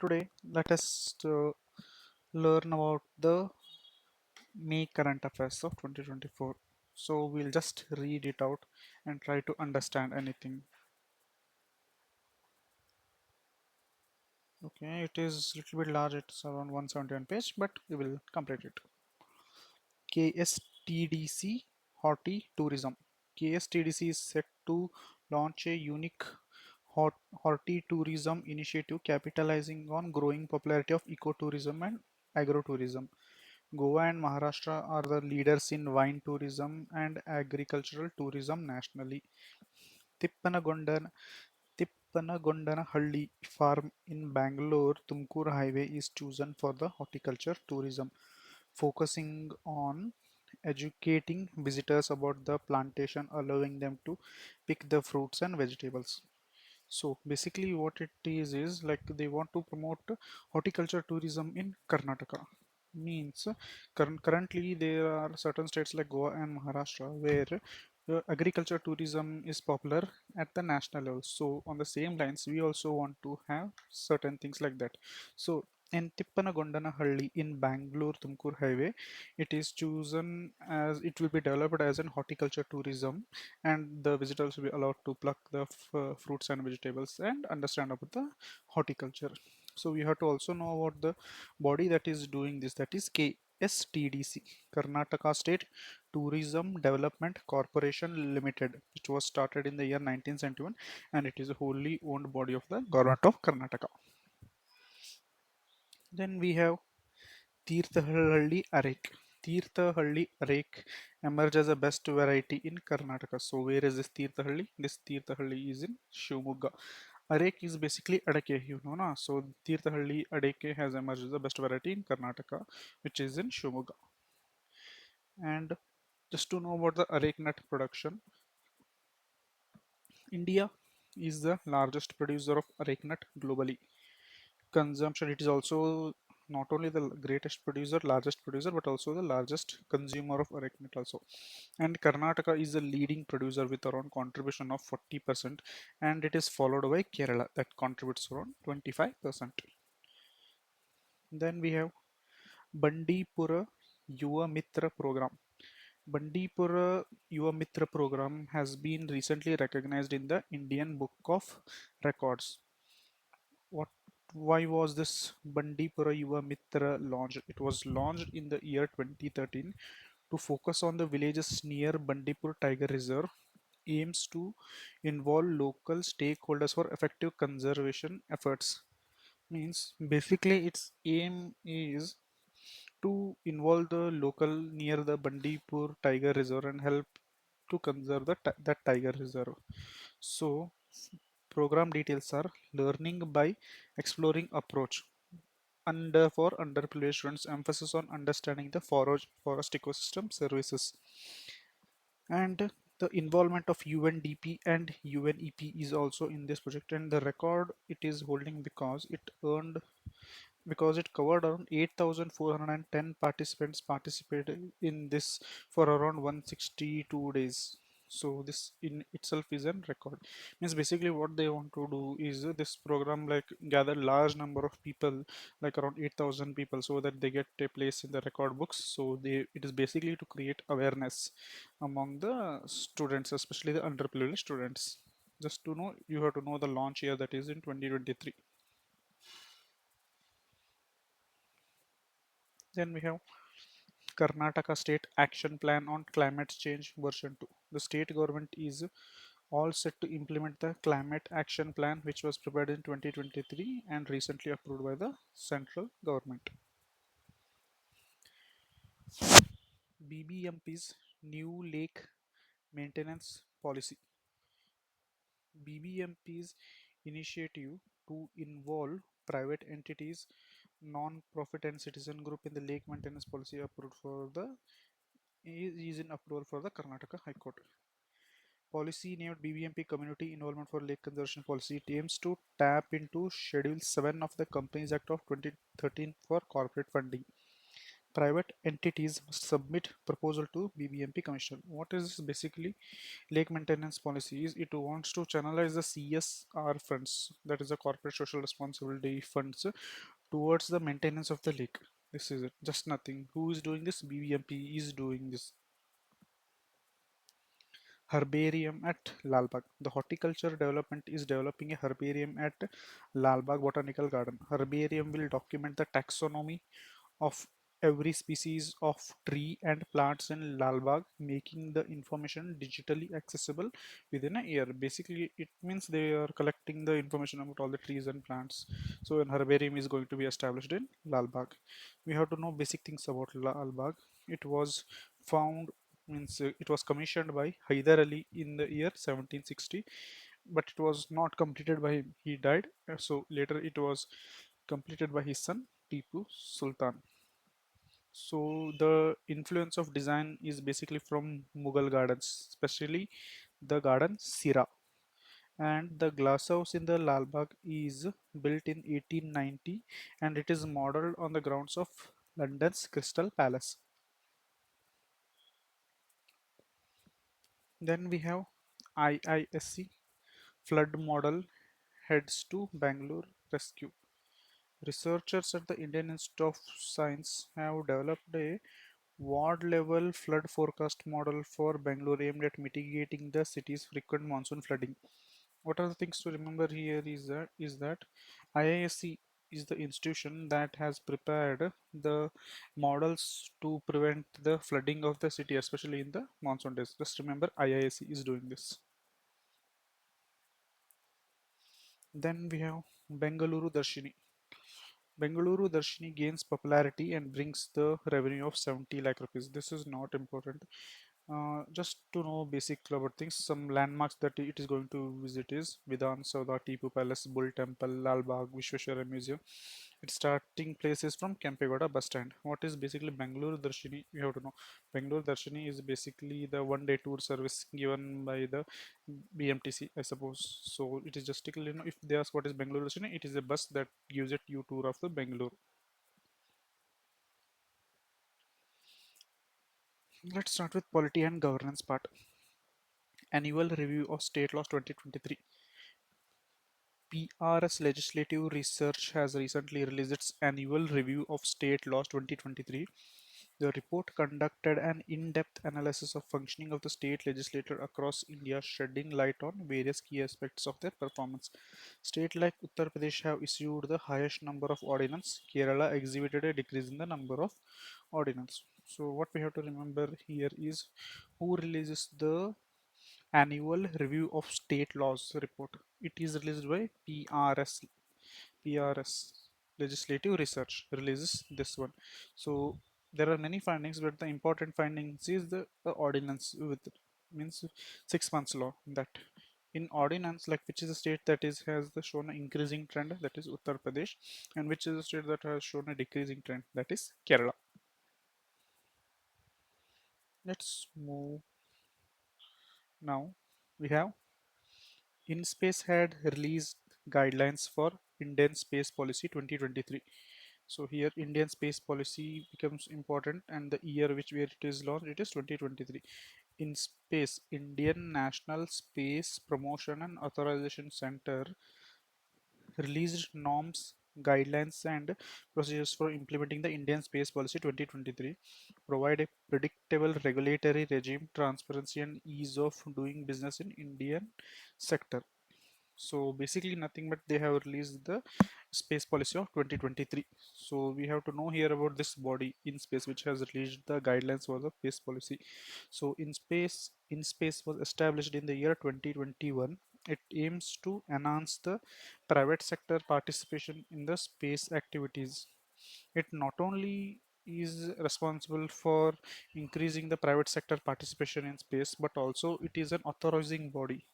Today, let us learn about the May current affairs of 2024. So, we'll just read it out and try to understand anything. Okay, it is a little bit large, it's around 171 page, but we will complete it. KSTDC Horti-Tourism. KSTDC is set to launch a unique horti-tourism initiative capitalizing on growing popularity of ecotourism and agrotourism. Goa and Maharashtra are the leaders in wine tourism and agricultural tourism nationally. Tippanagondan, Tippanagondanhalli farm in Bangalore Tumkur Highway is chosen for the horticulture tourism, focusing on educating visitors about the plantation, allowing them to pick the fruits and vegetables. So basically, what it is like they want to promote horticulture tourism in Karnataka. Means currently there are certain states like Goa and Maharashtra where agriculture tourism is popular at the national level. So on the same lines, we also want to have certain things like that. So in Tippanagondanhalli in Bangalore Tumkur Highway, it is chosen as it will be developed as an horticulture tourism, and the visitors will be allowed to pluck the fruits and vegetables and understand about the horticulture. So we have to also know about the body that is doing this, that is KSTDC, Karnataka State Tourism Development Corporation Limited, which was started in the year 1971, and it is a wholly owned body of the government of Karnataka. Then we have Tirthahalli Arek. Tirthahalli Arek emerged as the best variety in Karnataka. So where is this Tirthahalli? This Tirthahalli is in Shivamogga. Arek is basically Adake, you know, na? So Tirthahalli Adeke has emerged as the best variety in Karnataka, which is in Shivamogga. And just to know about the Arek nut production, India is the largest producer of Arek nut globally. Consumption, it is also not only the greatest producer, largest producer, but also the largest consumer of areca also. And Karnataka is the leading producer with around contribution of 40%, and it is followed by Kerala that contributes around 25%. Then we have Bandipura Yuva Mitra program. Bandipura Yuva Mitra program has been recently recognized in the Indian Book of Records. What? Why was this Bandipura Yuva Mitra launched? It was launched in the year 2013 to focus on the villages near Bandipur Tiger Reserve, aims to involve local stakeholders for effective conservation efforts. Means basically its aim is to involve the local near the Bandipur Tiger Reserve and help to conserve that tiger reserve. So program details are learning by exploring approach, under for underprivileged students, emphasis on understanding the forest ecosystem services, and the involvement of UNDP and UNEP is also in this project. And the record it is holding because it covered around 8,410 participants participated in this for around 162 days. So this in itself is a record. Means basically what they want to do is this program like gather large number of people, like around 8,000 people, so that they get a place in the record books. So they it is basically to create awareness among the students, especially the underprivileged students. Just to know, you have to know the launch year, that is in 2023. Then we have Karnataka State Action Plan on Climate Change version 2. The state government is all set to implement the Climate Action Plan, which was prepared in 2023 and recently approved by the central government. BBMP's new lake maintenance policy. BBMP's initiative to involve private entities, non-profit and citizen group in the lake maintenance policy approved for the is in approval for the Karnataka High Court. Policy named BBMP Community Involvement for Lake Conservation Policy. It aims to tap into Schedule 7 of the Companies Act of 2013 for corporate funding. private entities must submit proposal to BBMP Commission. What is this basically? Lake maintenance policies. It wants to channelize the CSR funds, that is the corporate social responsibility funds, towards the maintenance of the lake. This is it, just nothing. Who is doing this? BBMP is doing this. Herbarium at Lalbagh. The horticulture development is developing a herbarium at Lalbagh Botanical Garden. Herbarium will document the taxonomy of every species of tree and plants in Lalbagh, making the information digitally accessible within a year. Basically, it means they are collecting the information about all the trees and plants. So, an herbarium is going to be established in Lalbagh. We have to know basic things about Lalbagh. It was found means it was commissioned by Hyder Ali in the year 1760, but it was not completed by him. He died, so later it was completed by his son Tipu Sultan. So the influence of design is basically from Mughal gardens, especially the garden Sira. And the glass house in the Lalbagh is built in 1890 and it is modeled on the grounds of London's Crystal Palace. Then we have IISC flood model heads to Bangalore rescue. Researchers at the Indian Institute of Science have developed a ward level flood forecast model for Bangalore aimed at mitigating the city's frequent monsoon flooding. What are the things to remember here is that IISC is the institution that has prepared the models to prevent the flooding of the city, especially in the monsoon days. Just remember IISC is doing this. Then we have Bengaluru Darshini. Bengaluru Darshini gains popularity and brings the revenue of 70 lakh rupees. This is not important. Just to know basic about things, some landmarks that it is going to visit is Vidhan Sauda, Tipu Palace, Bull Temple, Lal Bagh, Vishweshwara Museum. Its starting place is from Kempegowda bus stand. What is basically Bangalore Darshini? You have to know. Bangalore Darshini is basically the one-day tour service given by the BMTC, I suppose. So it is just if they ask what is Bangalore Darshini, it is a bus that gives it you tour of the Bangalore. Let's start with polity and governance part. Annual review of state laws 2023. PRS Legislative Research has recently released its annual review of state laws 2023. The report conducted an in-depth analysis of functioning of the state legislature across India, shedding light on various key aspects of their performance. States like Uttar Pradesh have issued the highest number of ordinances. Kerala exhibited a decrease in the number of ordinances. So what we have to remember here is who releases the annual review of state laws report. It is released by PRS Legislative Research releases this one. So there are many findings, but the important findings is the ordinance with means 6 months law that in ordinance like which is a state that is has the shown an increasing trend, that is Uttar Pradesh, and which is a state that has shown a decreasing trend, that is Kerala. Let's move now. We have InSpace had released guidelines for Indian Space Policy 2023. So here Indian space policy becomes important and the year where it is launched it is 2023. In space, Indian National Space Promotion and Authorization Center released norms, guidelines and procedures for implementing the Indian Space Policy 2023, provide a predictable regulatory regime, transparency and ease of doing business in Indian sector. So basically nothing but they have released the space policy of 2023. So we have to know here about this body in space which has released the guidelines for the space policy. So in space was established in the year 2021. It aims to enhance the private sector participation in the space activities. It not only is responsible for increasing the private sector participation in space, but also it is an authorizing body,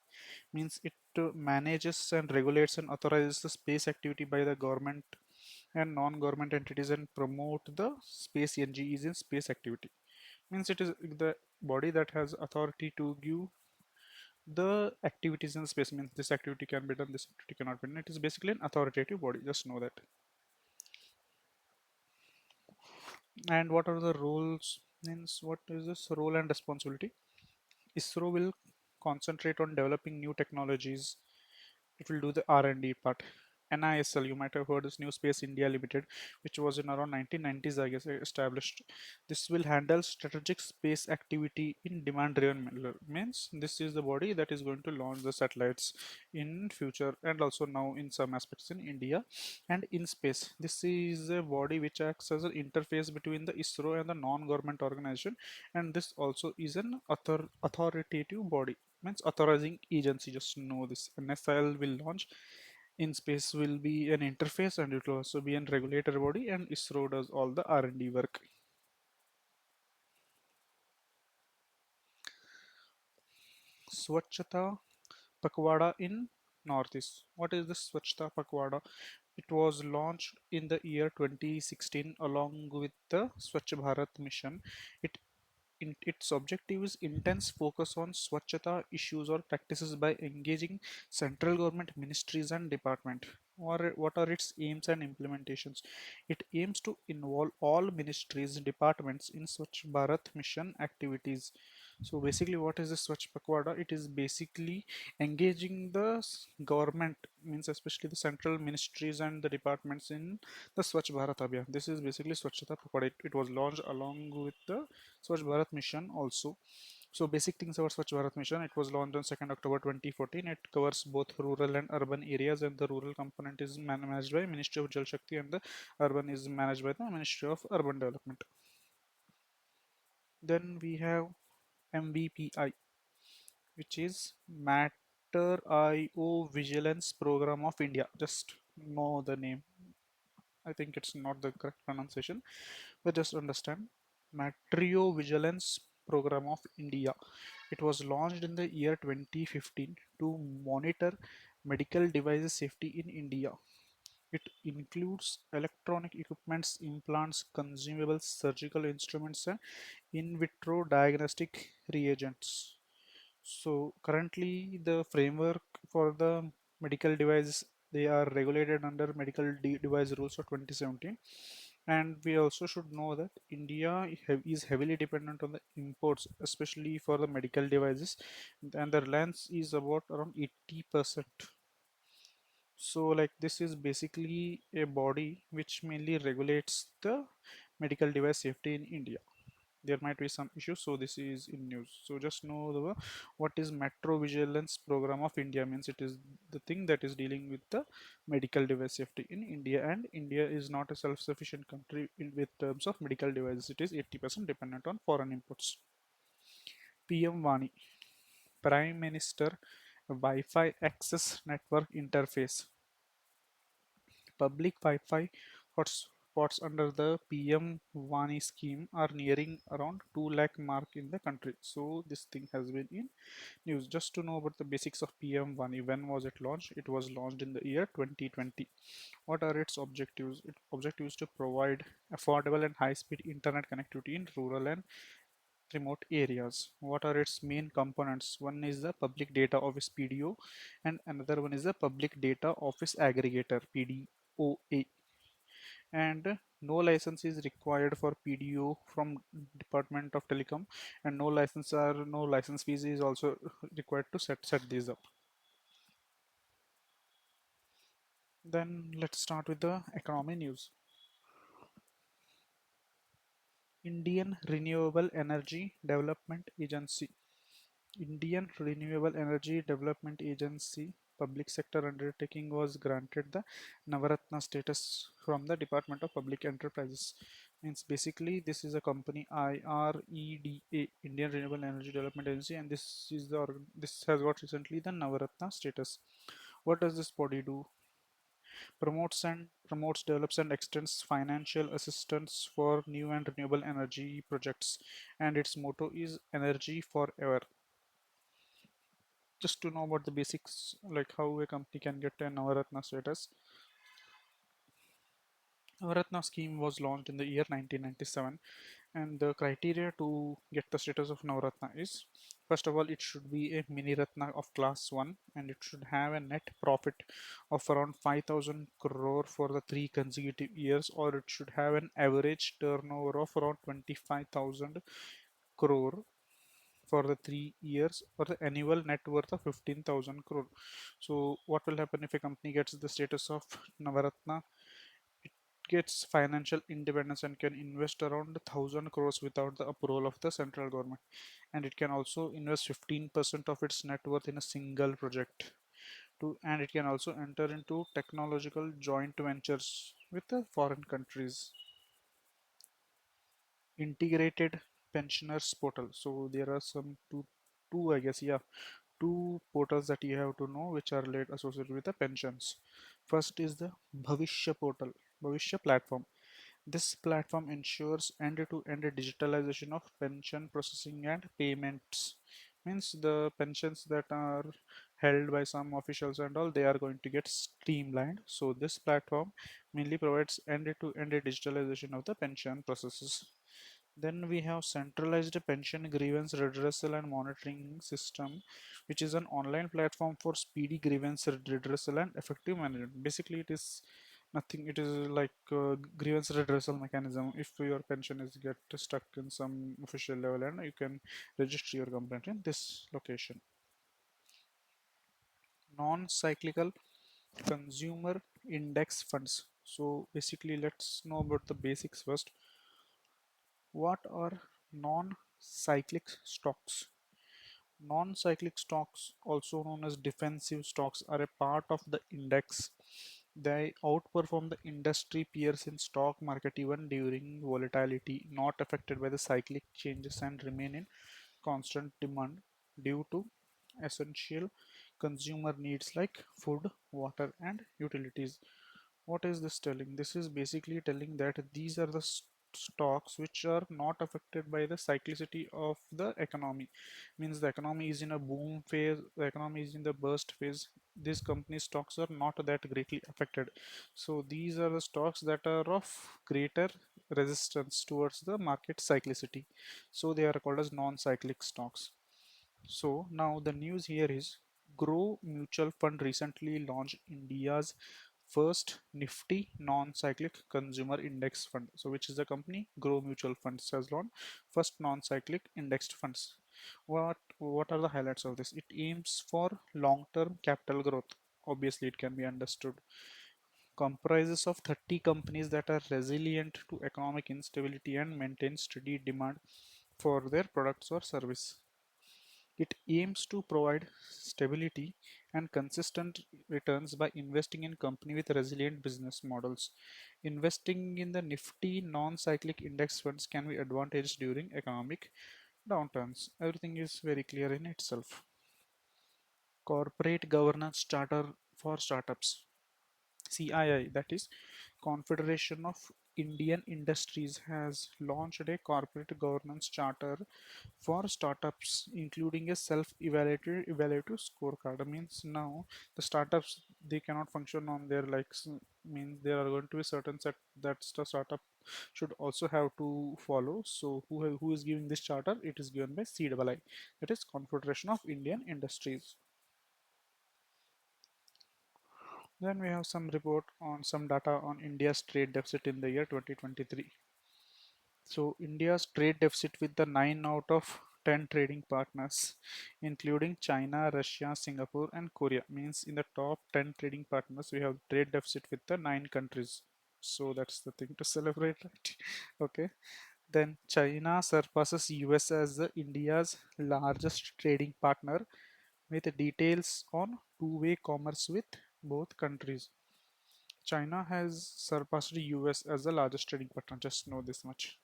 means it manages and regulates and authorizes the space activity by the government and non-government entities and promote the space NGEs in space activity. Means it is the body that has authority to give the activities in space, means this activity can be done, this activity cannot be done. It is basically an authoritative body, just know that. And what are the roles? Means what is this role and responsibility? ISRO will concentrate on developing new technologies. It will do the R&D part. NISL, you might have heard this, New Space India Limited, which was in around 1990s, I guess, established. This will handle strategic space activity in demand-driven manner. Means this is the body that is going to launch the satellites in future and also now in some aspects in India and in space. This is a body which acts as an interface between the ISRO and the non-government organization, and this also is an authoritative body, means authorizing agency. Just know this NSIL will launch, in space will be an interface, and it will also be a regulator body, and ISRO does all the R&D work. Swachhata Pakwada in Northeast. What is the Swachhata Pakwada? It was launched in the year 2016 along with the Swachh Bharat mission. It its objective is intense focus on Swachhata issues or practices by engaging central government ministries and department. Or what are its aims and implementations? It aims to involve all ministries and departments in Swachh Bharat mission activities. So basically, what is the Swachh Pakwada? It is basically engaging the government, means especially the central ministries and the departments in the Swachh Bharat Abhiyan. This is basically Swachhata Pakwada. It was launched along with the Swachh Bharat mission also. So basic things about Swachh Bharat mission. It was launched on 2nd October 2014. It covers both rural and urban areas, and the rural component is managed by Ministry of Jal Shakti, and the urban is managed by the Ministry of Urban Development. Then we have MVPI, which is Matter IO Vigilance Program of India. Just know the name. I think it's not the correct pronunciation, but just understand. Matrio Vigilance Program of India. It was launched in the year 2015 to monitor medical devices safety in India. It includes electronic equipments, implants, consumables, surgical instruments, and in vitro diagnostic reagents. So currently the framework for the medical devices, they are regulated under medical device rules of 2017, and we also should know that India is heavily dependent on the imports, especially for the medical devices, and the reliance is about around 80%. So like this is basically a body which mainly regulates the medical device safety in India. There might be some issues, so this is in news. So just know the what is Metro Vigilance Program of India means. It is the thing that is dealing with the medical device safety in India, and India is not a self-sufficient country with terms of medical devices. It is 80% dependent on foreign imports. PM Vani, Prime Minister Wi-Fi Access Network Interface. Public Wi-Fi hotspots under the PM Vani scheme are nearing around 2 lakh mark in the country. So this thing has been in news. Just to know about the basics of PM Vani, when was it launched? It was launched in the year 2020. What are its objectives? Its objective is to provide affordable and high-speed internet connectivity in rural and remote areas. What are its main components? One is the public data office PDO, and another one is the public data office aggregator PDOA. And no license is required for PDO from Department of Telecom, and no license fees is also required to set these up. Then let's start with the economy news. Indian Renewable Energy Development Agency. Indian Renewable Energy Development Agency public sector undertaking was granted the Navaratna status from the Department of Public Enterprises. Means basically this is a company IREDA, Indian Renewable Energy Development Agency, and this has got recently the Navaratna status. What does this body do? Promotes, develops, and extends financial assistance for new and renewable energy projects, and its motto is energy forever. Just to know about the basics, like how a company can get a Navaratna status. Navaratna scheme was launched in the year 1997. And the criteria to get the status of Navaratna is, first of all, it should be a mini Ratna of class 1 and it should have a net profit of around 5,000 crore for the 3 consecutive years, or it should have an average turnover of around 25,000 crore for the 3 years, or the annual net worth of 15,000 crore. So, what will happen if a company gets the status of Navaratna? Gets financial independence and can invest around 1,000 crores without the approval of the central government, and it can also invest 15% of its net worth in a single project to, and it can also enter into technological joint ventures with the foreign countries. Integrated pensioners portal, so there are some two I guess, yeah, two portals that you have to know which are related associated with the pensions. First is the Bhavishya portal, Bhavishya platform. This platform ensures end-to-end digitalization of pension processing and payments. Means the pensions that are held by some officials and all, they are going to get streamlined. So this platform mainly provides end-to-end digitalization of the pension processes. Then we have centralized pension grievance redressal and monitoring system, which is an online platform for speedy grievance redressal and effective management. Basically, it is nothing. It is like grievance redressal mechanism. If your pension is get stuck in some official level, and you can register your complaint in this location. Non-cyclical consumer index funds. So basically, let's know about the basics first. What are non-cyclic stocks? Non-cyclic stocks, also known as defensive stocks, are a part of the index. They outperform the industry peers in stock market even during volatility, not affected by the cyclic changes, and remain in constant demand due to essential consumer needs like food, water, and utilities. What is this telling? This is basically telling that these are the stocks which are not affected by the cyclicity of the economy. Means the economy is in a boom phase, the economy is in the burst phase. These company stocks are not that greatly affected. So these are the stocks that are of greater resistance towards the market cyclicity. So they are called as non-cyclic stocks. So now the news here is Grow Mutual Fund recently launched India's first Nifty non-cyclic consumer index fund. So which is the company? Grow Mutual Funds has launched first non-cyclic indexed funds. What are the highlights of this? It aims for long-term capital growth. Obviously, it can be understood. Comprises of 30 companies that are resilient to economic instability and maintain steady demand for their products or service. It aims to provide stability and consistent returns by investing in companies with resilient business models. Investing in the Nifty non-cyclic index funds can be advantageous during economic downturns. Everything is very clear in itself. Corporate Governance Charter for Startups. CII, that is Confederation of Indian Industries, has launched a corporate governance charter for startups, including a self-evaluative scorecard. Means now the startups, they cannot function on their likes. Means there are going to be certain set that the startup should also have to follow. So who is giving this charter? It is given by CII, that is Confederation of Indian Industries. Then we have some report on some data on India's trade deficit in the year 2023. So India's trade deficit with the 9 out of 10 trading partners, including China, Russia, Singapore, and Korea. Means in the top 10 trading partners, we have trade deficit with the 9 countries. So that's the thing to celebrate, right? Okay. Then China surpasses US as the India's largest trading partner, with details on two-way commerce with both countries. China has surpassed the US as the largest trading partner. Just know this much.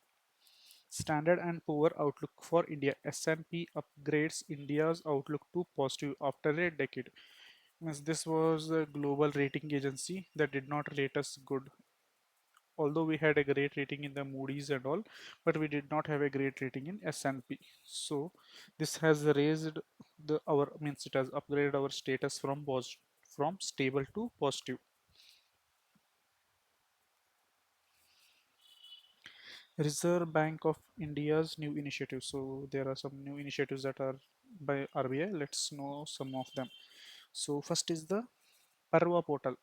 Standard and Poor outlook for India. S&P upgrades India's outlook to positive after a decade. Means this was a global rating agency that did not rate us good. Although we had a great rating in the Moody's and all, but we did not have a great rating in S&P. So this has raised the our means it has upgraded our status from from stable to positive. Reserve Bank of India's new initiatives. So there are some new initiatives that are by RBI. Let's know some of them. So first is the Parva portal.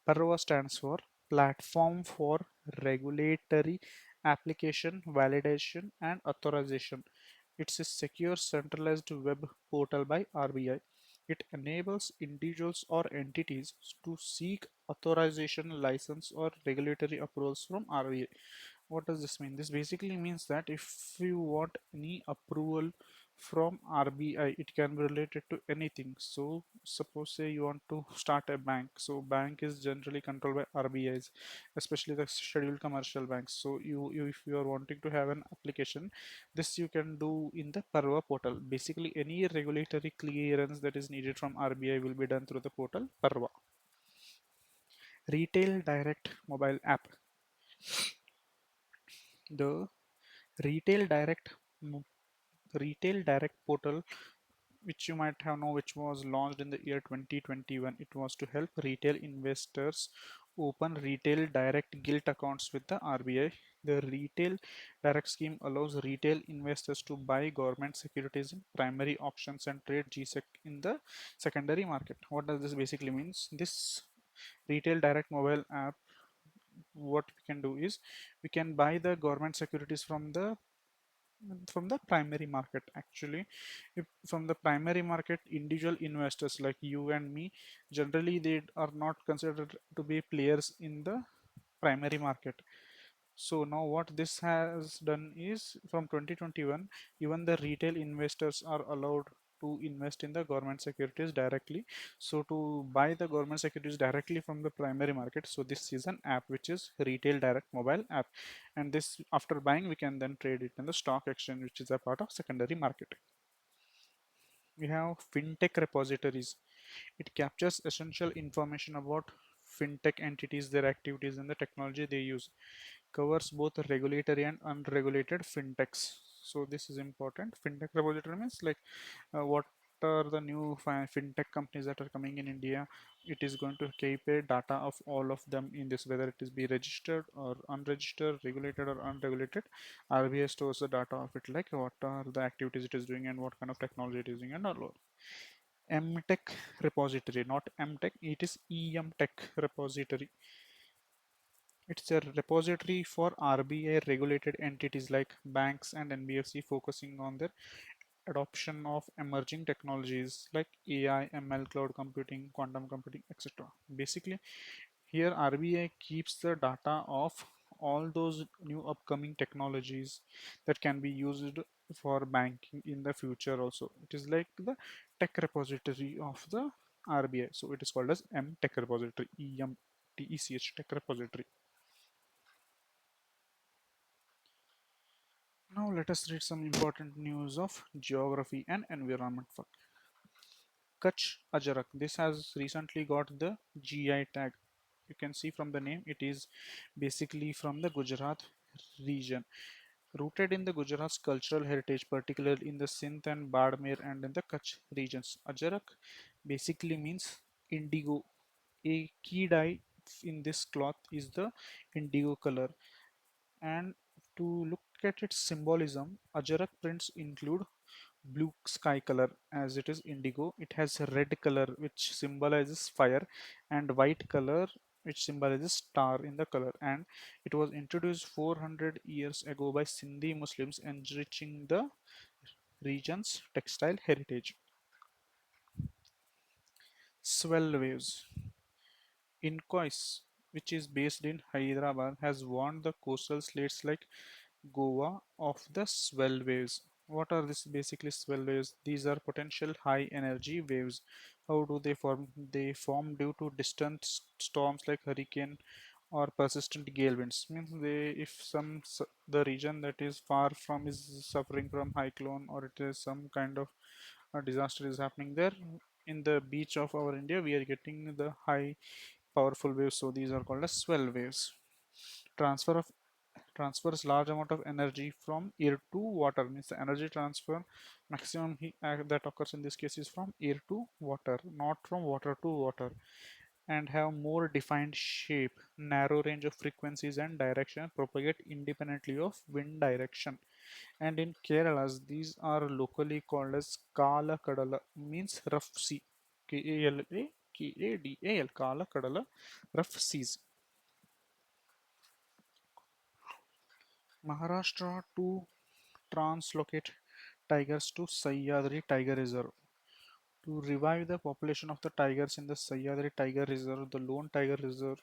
Parva stands for Platform for Regulatory Application Validation and Authorization. It's a secure centralized web portal by RBI. It enables individuals or entities to seek authorization, license, or regulatory approvals from RBI. What does this mean? This basically means that if you want any approval from RBI, it can be related to anything. So suppose say you want to start a bank. So bank is generally controlled by RBIs, especially the scheduled commercial banks. So you if you are wanting to have an application, this you can do in the Parva portal. Basically any regulatory clearance that is needed from RBI will be done through the portal Parva. Retail Direct mobile app. The Retail Direct mo- Retail Direct portal, which you might have know, which was launched in the year 2021. It was to help retail investors open retail direct gilt accounts with the RBI. The Retail Direct scheme allows retail investors to buy government securities in primary auctions and trade GSEC in the secondary market. What does this basically means? This Retail Direct mobile app, what we can do is we can buy the government securities from the primary market. Actually, if from the primary market, individual investors like you and me, generally they are not considered to be players in the primary market. So now what this has done is from 2021, even the retail investors are allowed to invest in the government securities directly. So to buy the government securities directly from the primary market, so this is an app which is Retail Direct mobile app, and this after buying we can then trade it in the stock exchange, which is a part of secondary market. We have fintech repositories. It captures essential information about fintech entities, their activities, and the technology they use. Covers both regulatory and unregulated fintechs. So this is important. Fintech repository means like what are the new fintech companies that are coming in India. It is going to keep a data of all of them in this, whether it is be registered or unregistered, regulated or unregulated. RBI stores the data of it, like what are the activities it is doing and what kind of technology it is using and all. MTech repository, not MTech, it is EMTech repository. It's a repository for RBI regulated entities like banks and NBFC, focusing on their adoption of emerging technologies like AI, ML, cloud computing, quantum computing, etc. Basically, here RBI keeps the data of all those new upcoming technologies that can be used for banking in the future also. It is like the tech repository of the RBI. So it is called as M Tech repository, EMTECH tech repository. Now let us read some important news of geography and environment for Kutch Ajarak. This has recently got the GI tag. You can see from the name, it is basically from the Gujarat region. Rooted in the Gujarat's cultural heritage, particularly in the Sindh and Badmer and in the Kutch regions. Ajarak basically means indigo. A key dye in this cloth is the indigo color. And to look at its symbolism, Ajarak prints include blue sky color as it is indigo. It has a red color which symbolizes fire, and white color which symbolizes star in the color. And it was introduced 400 years ago by Sindhi Muslims, enriching the region's textile heritage. Swell waves. Inkois, which is based in Hyderabad, has warned the coastal states like Goa of the swell waves. What are these basically swell waves? These are potential high energy waves. How do they form? They form due to distant storms like hurricane or persistent gale winds. Means they, if the region that is far from is suffering from cyclone, or it is some kind of a disaster is happening there in the beach of our India, we are getting the high powerful waves. So these are called as swell waves. Transfer of Transfers large amount of energy from air to water, means the energy transfer maximum that occurs in this case is from air to water, not from water to water. and have more defined shape, narrow range of frequencies and direction, propagate independently of wind direction. And in Kerala, these are locally called as Kala Kadala, means rough sea. Kadal, Kala Kadala, rough seas. Maharashtra to translocate tigers to Sahyadri Tiger Reserve. To revive the population of the tigers in the Sahyadri Tiger Reserve, the lone tiger reserve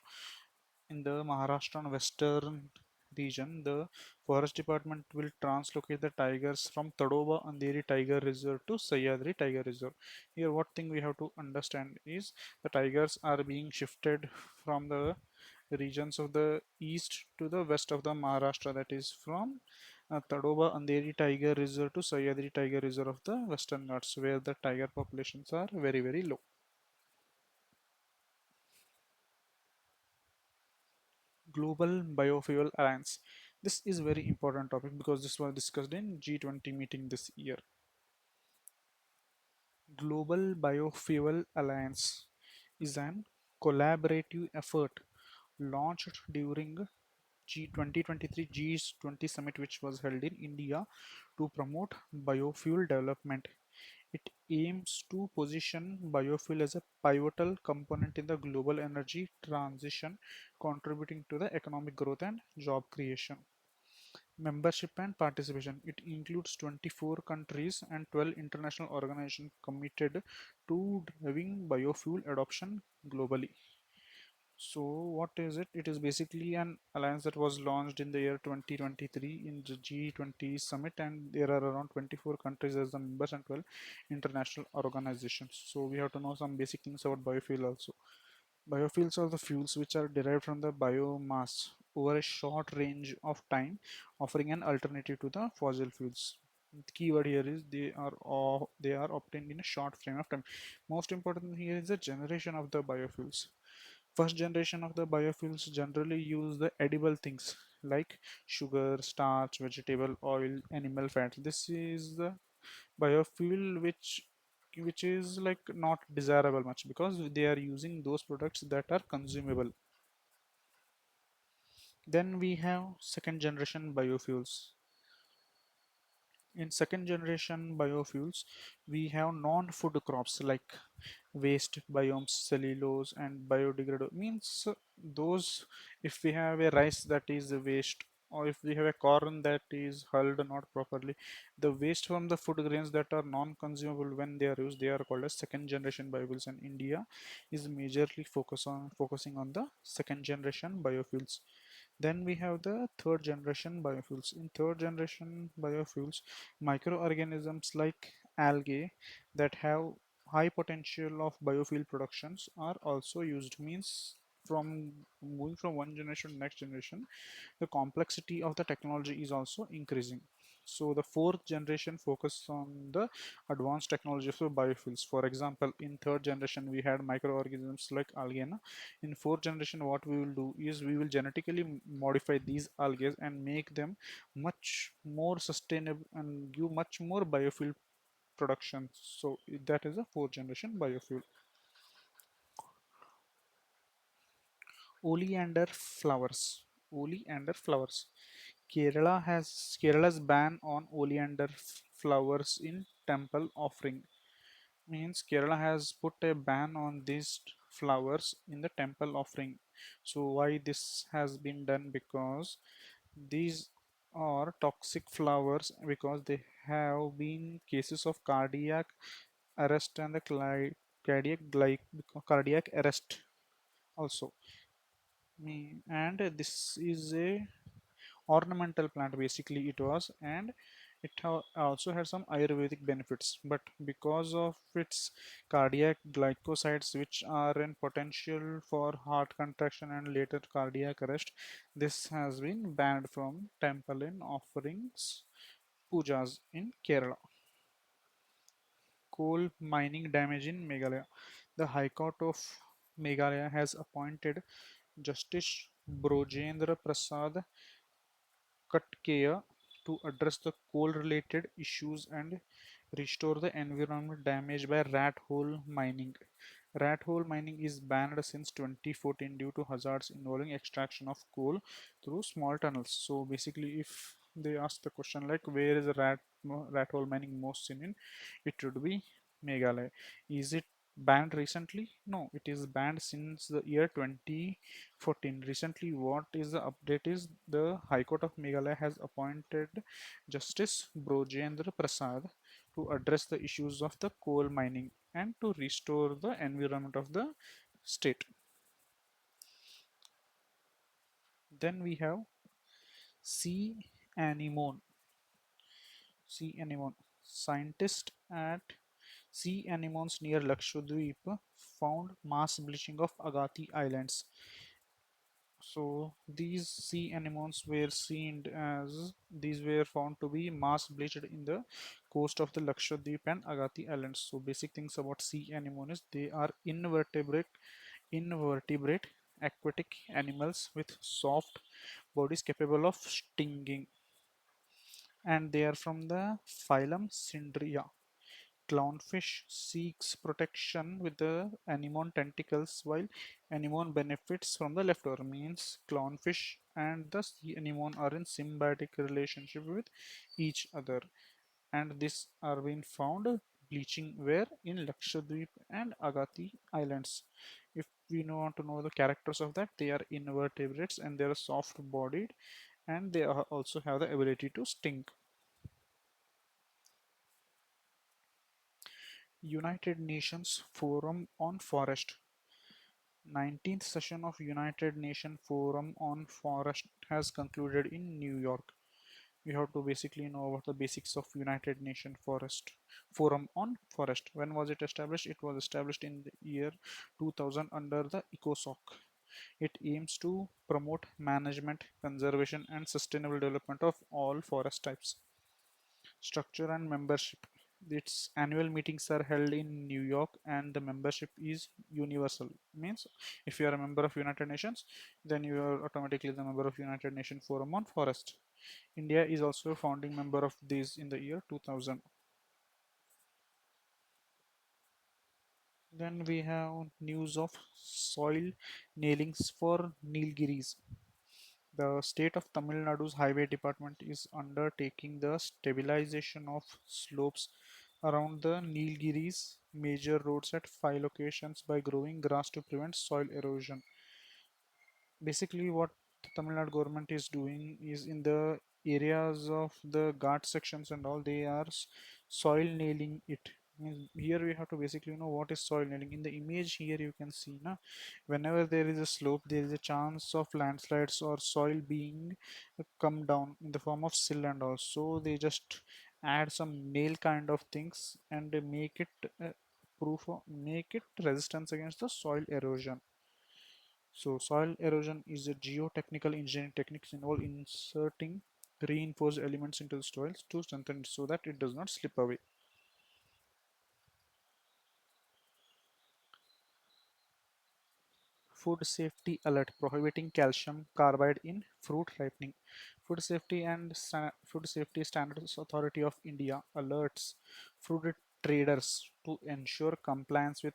in the Maharashtra western region, the forest department will translocate the tigers from Tadoba Andheri Tiger Reserve to Sahyadri Tiger Reserve. Here, what thing we have to understand is the tigers are being shifted from the regions of the east to the west of the Maharashtra, that is from Tadoba Andheri Tiger Reserve to Sahyadri Tiger Reserve of the Western Ghats, where the tiger populations are very low. Global Biofuel Alliance. This is very important topic because this was discussed in G20 meeting this year. Global Biofuel Alliance is an collaborative effort launched during G2023 G20 summit, which was held in India, to promote biofuel development. It aims to position biofuel as a pivotal component in the global energy transition, contributing to the economic growth and job creation. Membership and participation. It includes 24 countries and 12 international organizations committed to driving biofuel adoption globally. So, what is it? It is basically an alliance that was launched in the year 2023 in the G20 summit, and there are around 24 countries as the members and 12 international organizations. So, we have to know some basic things about biofuel also. Biofuels are the fuels which are derived from the biomass over a short range of time, offering an alternative to the fossil fuels. The keyword here is they are obtained in a short frame of time. Most important here is the generation of the biofuels. First generation of the biofuels generally use the edible things like sugar, starch, vegetable oil, animal fat. This is the biofuel which is like not desirable much because they are using those products that are consumable. Then we have second generation biofuels. In second generation biofuels, we have non-food crops like waste biomes, cellulose, and biodegradable. Means those, if we have a rice that is a waste, or if we have a corn that is hulled not properly, the waste from the food grains that are non-consumable when they are used, they are called as second generation biofuels. And India is majorly focusing on the second generation biofuels. Then we have the third generation biofuels. In third generation biofuels, microorganisms like algae that have high potential of biofuel productions are also used. Means from moving from one generation to next generation, the complexity of the technology is also increasing. So the fourth generation focus on the advanced technology of biofuels. For example, in third generation we had microorganisms like algae. In fourth generation, what we will do is we will genetically modify these algae and make them much more sustainable and give much more biofuel production. So that is a fourth generation biofuel. Oleander flowers. Oleander flowers. Kerala's ban on oleander flowers in temple offering. Means Kerala has put a ban on these flowers in the temple offering. So why this has been done? Because these are toxic flowers because they have been cases of cardiac arrest and the cardiac arrest also. And this is a ornamental plant basically it was, and it also had some ayurvedic benefits, but because of its cardiac glycosides which are in potential for heart contraction and later cardiac arrest, this has been banned from temple in offerings pujas in Kerala. Coal mining damage in Meghalaya. The High Court of Meghalaya has appointed Justice Brojendra Prasad Katkeya to address the coal-related issues and restore the environment damaged by rat hole mining. Rat hole mining is banned since 2014 due to hazards involving extraction of coal through small tunnels. So basically, if they ask the question like where is rat hole mining most seen in, it would be Meghalaya. Is it banned recently? No, it is banned since the year 2014. Recently, what is the update is the High Court of Meghalaya has appointed Justice Brojendra Prasad to address the issues of the coal mining and to restore the environment of the state. Then we have sea anemone. Sea anemone. Scientists at sea anemones near Lakshadweep found mass bleaching of Agati Islands. So these sea anemones were seen as these were found to be mass bleached in the coast of the Lakshadweep and Agati Islands. So basic things about sea anemones: they are invertebrate aquatic animals with soft bodies capable of stinging, and they are from the phylum Cindria. Clownfish seeks protection with the anemone tentacles, while anemone benefits from the leftover. Means clownfish and the sea anemone are in symbiotic relationship with each other, and this are being found bleaching where in Lakshadweep and Agati Islands. If we want to know the characters of that, they are invertebrates and they are soft bodied, and they also have the ability to sting. United Nations Forum on Forest. 19th session of United Nations Forum on Forest has concluded in New York. We have to basically know about the basics of United Nations Forest Forum on Forest. When was it established? It was established in the year 2000 under the ECOSOC. It aims to promote management, conservation, and sustainable development of all forest types. Structure and membership. Its annual meetings are held in New York and the membership is universal. Means if you are a member of United Nations, then you are automatically the member of United Nations Forum on Forest. India is also a founding member of these in the year 2000. Then we have news of soil nailings for Nilgiris. The state of Tamil Nadu's highway department is undertaking the stabilization of slopes around the Nilgiris major roads at 5 locations by growing grass to prevent soil erosion. Basically, what the Tamil Nadu government is doing is in the areas of the Ghat sections and all, they are soil nailing it. Means here we have to basically know what is soil nailing. In the image here you can see na, whenever there is a slope, there is a chance of landslides or soil being come down in the form of sill and all. So they just add some nail kind of things and make it make it resistance against the soil erosion. So soil erosion is a geotechnical engineering techniques involve inserting reinforced elements into the soils to strengthen it so that it does not slip away. Food safety alert prohibiting calcium carbide in fruit ripening. Food Safety Standards Authority of India alerts fruit traders to ensure compliance with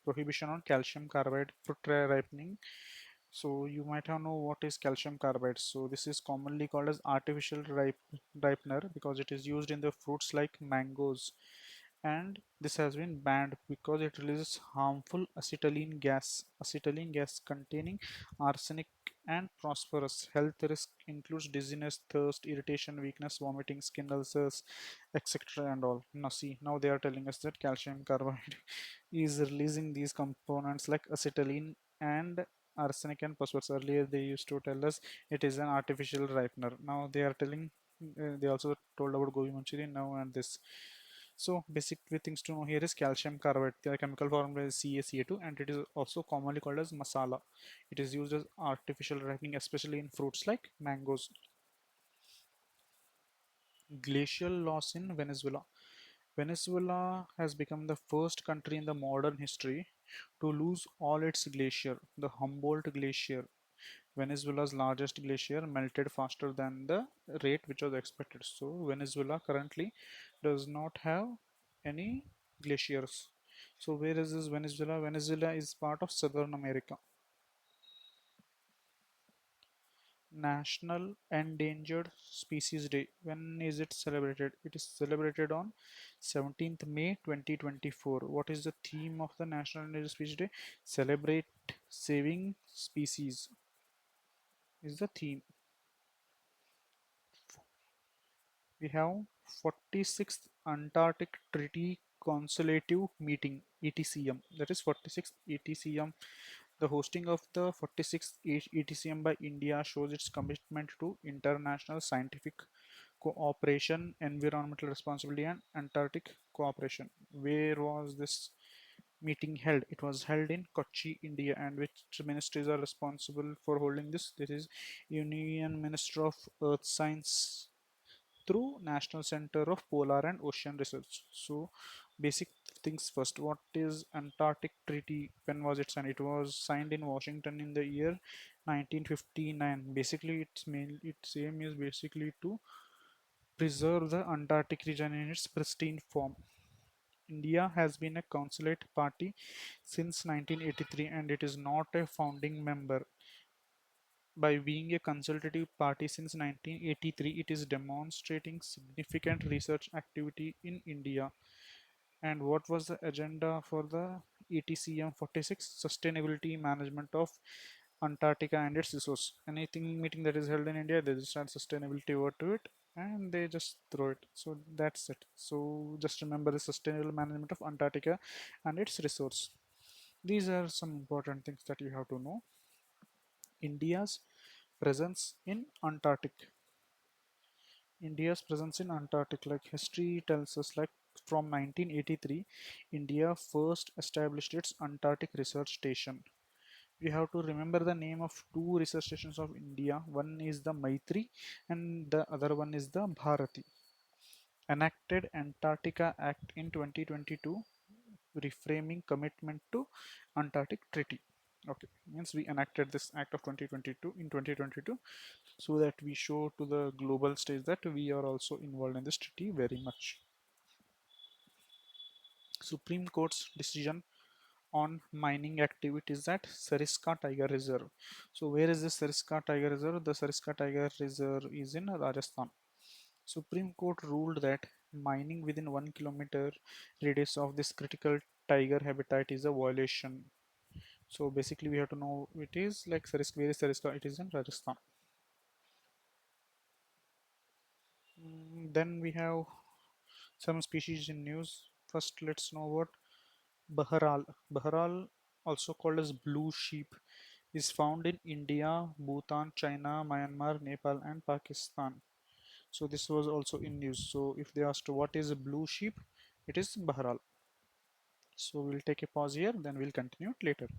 prohibition on calcium carbide fruit ripening. So you might have know what is calcium carbide. So this is commonly called as artificial ripener because it is used in the fruits like mangoes, and this has been banned because it releases harmful acetylene gas containing arsenic and phosphorus. Health risk includes dizziness, thirst, irritation, weakness, vomiting, skin ulcers, etc. and all. Now see, now they are telling us that calcium carbide is releasing these components like acetylene and arsenic and phosphorus. Earlier they used to tell us it is an artificial ripener. Now they are telling, they also told about gobi manchurian now and this. So basic things to know here is calcium carbide. The chemical formula is CaCa2 and it is also commonly called as masala. It is used as artificial ripening especially in fruits like mangoes. Glacial loss in Venezuela. Venezuela has become the first country in the modern history to lose all its glacier. The Humboldt Glacier, Venezuela's largest glacier, melted faster than the rate which was expected. So Venezuela currently does not have any glaciers. So where is this Venezuela? Venezuela is part of Southern America. National Endangered Species Day. When is it celebrated? It is celebrated on 17th May 2024. What is the theme of the National Endangered Species Day? Celebrate saving species is the theme. We have 46th Antarctic Treaty Consultative Meeting (ETCM). That is 46th ETCM. The hosting of the 46th ETCM by India shows its commitment to international scientific cooperation, environmental responsibility, and Antarctic cooperation. Where was this meeting held? It was held in Kochi, India. And which ministries are responsible for holding this? This is Union Minister of Earth Science through National Center of Polar and Ocean Research. So, basic things first. What is Antarctic Treaty? When was it signed? It was signed in Washington in the year 1959. Basically, its aim is basically to preserve the Antarctic region in its pristine form. India has been a consulate party since 1983 and it is not a founding member. By being a consultative party since 1983, it is demonstrating significant research activity in India. And what was the agenda for the ETCM 46? Sustainability management of Antarctica and its resource. Anything meeting that is held in India, they just add sustainability over to it and they just throw it. So that's it. So just remember the sustainable management of Antarctica and its resource. These are some important things that you have to know. India's presence in Antarctic. India's presence in Antarctic, like history tells us, like from 1983, India first established its Antarctic Research Station. We have to remember the name of two research stations of India. One is the Maitri and the other one is the Bharati. Enacted Antarctica Act in 2022, reframing commitment to Antarctic Treaty. Okay, means we enacted this act of 2022 in 2022 so that we show to the global stage that we are also involved in this treaty very much. Supreme Court's decision on mining activities at Sariska Tiger Reserve. So where is this Sariska Tiger Reserve? The Sariska Tiger Reserve is in Rajasthan. Supreme Court ruled that mining within 1 kilometer radius of this critical tiger habitat is a violation. So basically we have to know it is like Sariska, where is Sariska? It is in Rajasthan. Then we have some species in news. First, let's know what Bahral. Bahral, also called as blue sheep, is found in India, Bhutan, China, Myanmar, Nepal, and Pakistan. So this was also in news. So if they asked what is a blue sheep, it is Bahral. So we'll take a pause here, then we'll continue it later.